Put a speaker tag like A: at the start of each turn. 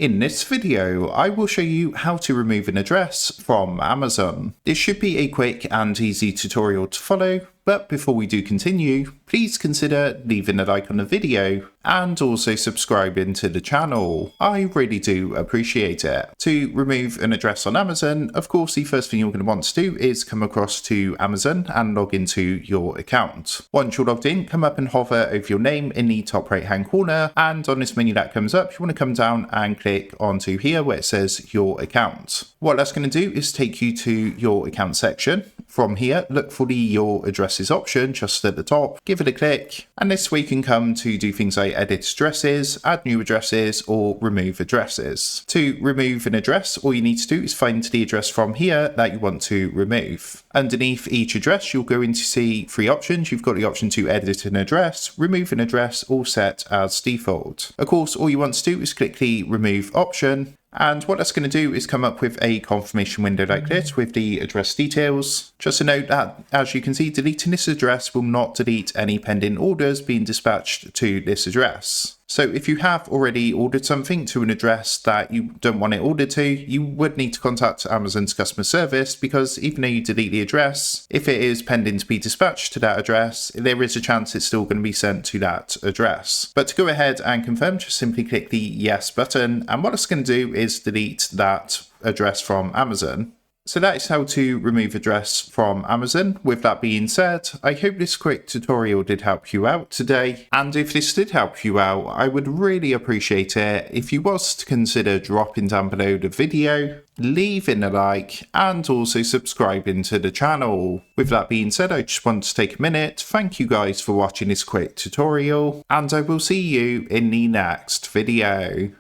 A: In this video, I will show you how to remove an address from Amazon. This should be a quick and easy tutorial to follow, but before we do continue, please consider leaving a like on the video and also subscribing to the channel. I really do appreciate it. To remove an address on Amazon, of course, the first thing you're going to want to do is come across to Amazon and log into your account. Once you're logged in, come up and hover over your name in the top right hand corner, and on this menu that comes up, you want to come down and click onto here where it says your account. What that's going to do is take you to your account section. From here, look for the your addresses option just at the top, give it a click, and this way you can come to do things like edit addresses, add new addresses, or remove addresses. To remove an address, all you need to do is find the address from here that you want to remove. Underneath each address, you're going to see three options. You've got the option to edit an address, remove an address, or set as default. Of course, all you want to do is click the remove option. And what that's going to do is come up with a confirmation window like this with the address details. Just a note that, as you can see, deleting this address will not delete any pending orders being dispatched to this address. So if you have already ordered something to an address that you don't want it ordered to, you would need to contact Amazon's customer service, because even though you delete the address, if it is pending to be dispatched to that address, there is a chance it's still going to be sent to that address. But to go ahead and confirm, just simply click the yes button, and what it's going to do is delete that address from Amazon. So that is how to remove address from Amazon. With that being said, I hope this quick tutorial did help you out today. And if this did help you out, I would really appreciate it if you was to consider dropping down below the video, leaving a like, and also subscribing to the channel. With that being said, I just want to take a minute. Thank you guys for watching this quick tutorial, and I will see you in the next video.